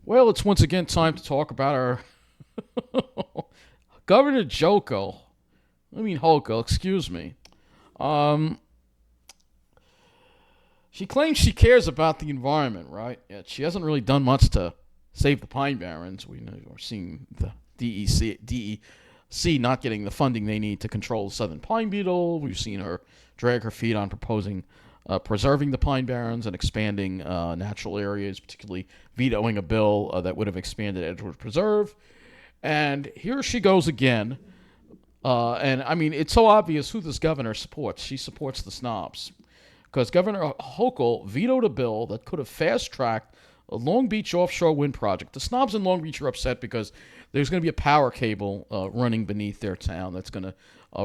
Well, it's once again time to talk about our Governor Hochul, excuse me. She claims she cares about the environment, right? Yet she hasn't really done much to save the Pine Barrens. We're seeing the DEC not getting the funding they need to control the southern pine beetle. We've seen her drag her feet on proposing preserving the Pine Barrens and expanding natural areas, particularly vetoing a bill that would have expanded Edgewood Preserve. And here she goes again. And I mean, it's so obvious who this governor supports. She supports the SNOBS. Because Governor Hochul vetoed a bill that could have fast-tracked a Long Beach offshore wind project. The SNOBS in Long Beach are upset because there's going to be a power cable running beneath their town that's going to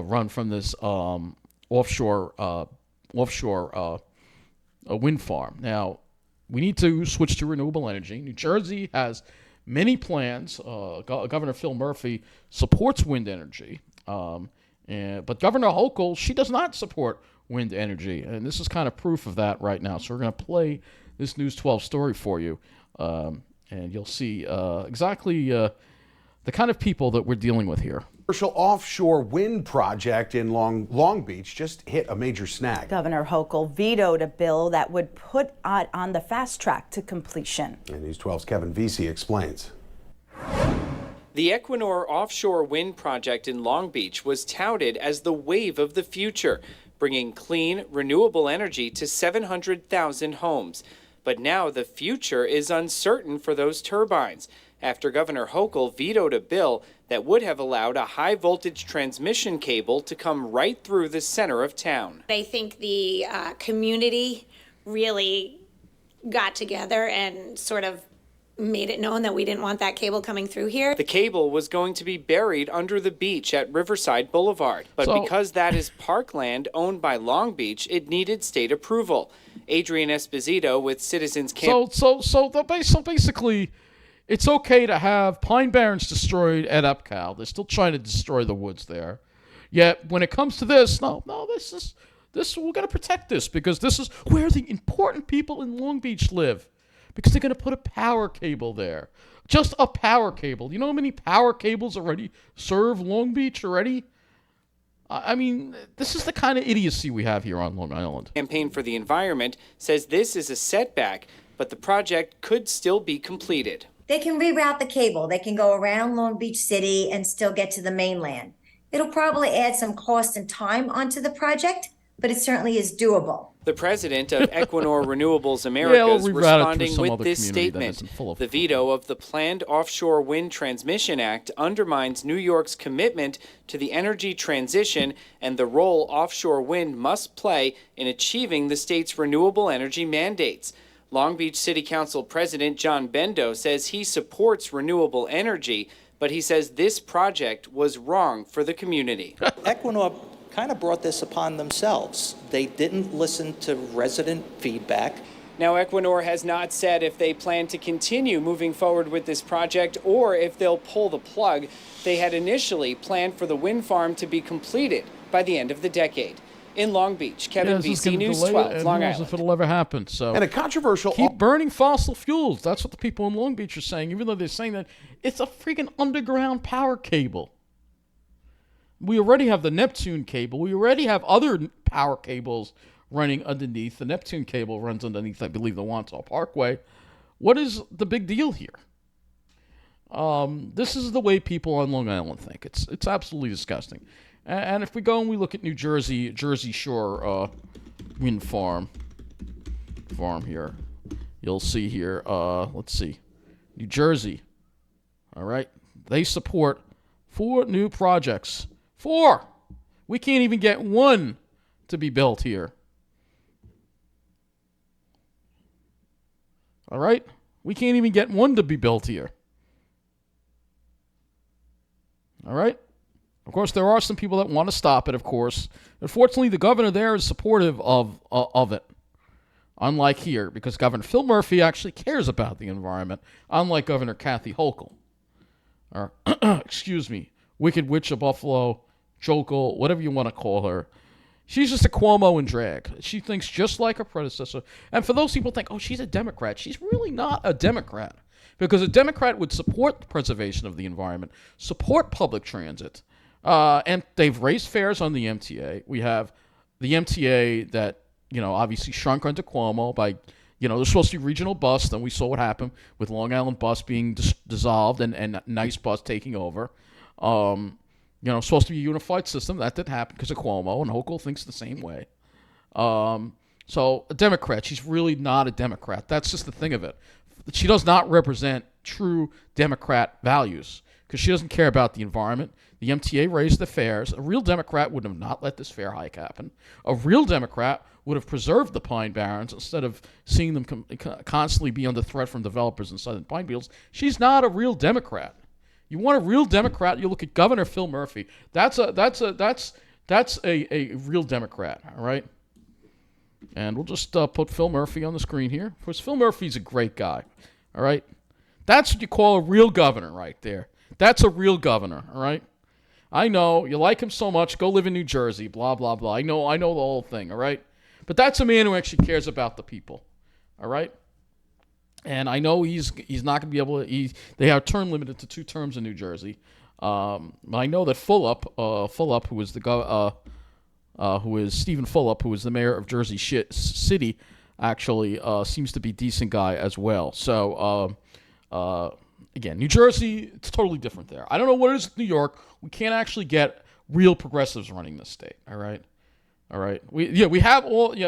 run from this offshore wind farm. Now, we need to switch to renewable energy. New Jersey has many plans. Governor Phil Murphy supports wind energy. But Governor Hochul, she does not support wind energy. And this is kind of proof of that right now. So we're going to play this News 12 story for you. And you'll see exactly the kind of people that we're dealing with here. Commercial offshore wind project in Long Beach just hit a major snag. Governor Hochul vetoed a bill that would put it on the fast track to completion. And News 12's Kevin Vesey explains. The Equinor offshore wind project in Long Beach was touted as the wave of the future, bringing clean, renewable energy to 700,000 homes. But now the future is uncertain for those turbines after Governor Hochul vetoed a bill that would have allowed a high-voltage transmission cable to come right through the center of town. I think the community really got together and sort of made it known that we didn't want that cable coming through here. The cable was going to be buried under the beach at Riverside Boulevard. But because that is parkland owned by Long Beach, it needed state approval. Adrian Esposito with Citizens Camp. So basically, it's okay to have Pine Barrens destroyed at EPCAL. They're still trying to destroy the woods there. Yet when it comes to this, no, this we're going to protect this because this is where the important people in Long Beach live. Because they're going to put a power cable there. Just a power cable. You know how many power cables already serve Long Beach already? I mean, this is the kind of idiocy we have here on Long Island. Campaign for the Environment says this is a setback, but the project could still be completed. They can reroute the cable. They can go around Long Beach City and still get to the mainland. It'll probably add some cost and time onto the project, but it certainly is doable. The president of Equinor Renewables Americas responding with this statement. The veto of the planned Offshore Wind Transmission Act undermines New York's commitment to the energy transition and the role offshore wind must play in achieving the state's renewable energy mandates. Long Beach City Council President John Bendo says he supports renewable energy, but he says this project was wrong for the community. Equinor kind of brought this upon themselves. They didn't listen to resident feedback. Now, Equinor has not said if they plan to continue moving forward with this project or if they'll pull the plug. They had initially planned for the wind farm to be completed by the end of the decade. In Long Beach, Kevin Vesey, News 12, Long Island. If it'll ever happen. So and a controversial... Keep burning fossil fuels. That's what the people in Long Beach are saying, even though they're saying that it's a freaking underground power cable. We already have the Neptune cable. We already have other power cables running underneath. The Neptune cable runs underneath, I believe, the Wantaw Parkway. What is the big deal here? This is the way people on Long Island think. It's absolutely disgusting. And if we go and we look at New Jersey Shore wind farm here, you'll see here. Let's see, New Jersey. All right, they support 4 new projects. 4. We can't even get one to be built here. All right? We can't even get one to be built here. All right? Of course, there are some people that want to stop it, of course. Unfortunately, the governor there is supportive of it. Unlike here, because Governor Phil Murphy actually cares about the environment, unlike Governor Kathy Hochul. Or, excuse me, Wicked Witch of Buffalo, Jokel, whatever you want to call her. She's just a Cuomo in drag. She thinks just like her predecessor. And for those people who think, oh, she's a Democrat, she's really not a Democrat. Because a Democrat would support the preservation of the environment, support public transit, and they've raised fares on the MTA. We have the MTA that, obviously shrunk under Cuomo by, there's supposed to be regional bus. Then we saw what happened with Long Island Bus being dissolved and Nice Bus taking over. Supposed to be a unified system. That didn't happen because of Cuomo, and Hochul thinks the same way. So a Democrat, she's really not a Democrat. That's just the thing of it. She does not represent true Democrat values because she doesn't care about the environment. The MTA raised the fares. A real Democrat would have not let this fare hike happen. A real Democrat would have preserved the Pine Barrens instead of seeing them constantly be under threat from developers and southern pine beetles. She's not a real Democrat. You want a real Democrat? You look at Governor Phil Murphy. That's a real Democrat. All right. And we'll just put Phil Murphy on the screen here. Because Phil Murphy's a great guy. All right. That's what you call a real governor right there. That's a real governor. All right. I know you like him so much. Go live in New Jersey. Blah blah blah. I know the whole thing. All right. But that's a man who actually cares about the people. All right. And I know he's not going to be able to. They are term limited to 2 terms in New Jersey. I know that Fulop, who is who is Stephen Fulop, who is the mayor of Jersey City, actually seems to be a decent guy as well. So again, New Jersey, it's totally different there. I don't know what it is in New York. We can't actually get real progressives running this state. All right. We have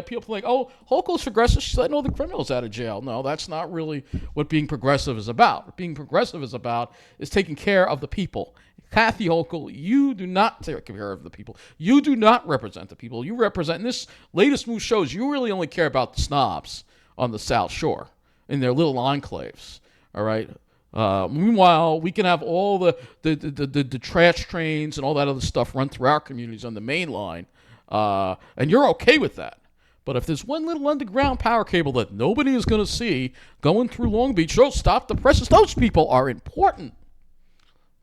people like, oh, Hochul's progressive. She's letting all the criminals out of jail. No, that's not really what being progressive is about. What being progressive is about is taking care of the people. Kathy Hochul, you do not take care of the people. You do not represent the people. You represent, and this latest move shows you really only care about the snobs on the South Shore in their little enclaves. All right. Meanwhile, we can have all the trash trains and all that other stuff run through our communities on the main line. And you're okay with that. But if there's one little underground power cable that nobody is going to see going through Long Beach, stop the presses. Those people are important.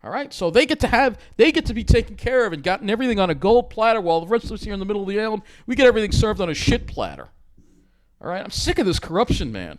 All right, so they get to be taken care of and gotten everything on a gold platter, while the rest of us here in the middle of the island, we get everything served on a shit platter. All right, I'm sick of this corruption, man.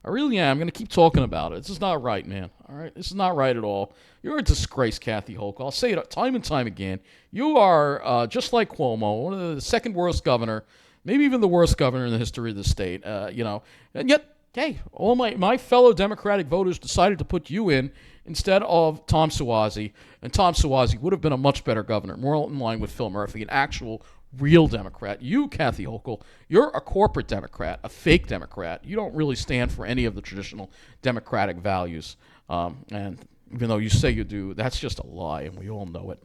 I really am. I'm going to keep talking about it. This is not right, man. All right, this is not right at all. You're a disgrace, Kathy Hochul. I'll say it time and time again. You are just like Cuomo, one of the second worst governor, maybe even the worst governor in the history of the state. And yet, hey, all my fellow Democratic voters decided to put you in instead of Tom Suozzi, and Tom Suozzi would have been a much better governor, more in line with Phil Murphy, an actual real Democrat. You, Kathy Hochul, you're a corporate Democrat, a fake Democrat. You don't really stand for any of the traditional Democratic values. And even though you say you do, that's just a lie, and we all know it.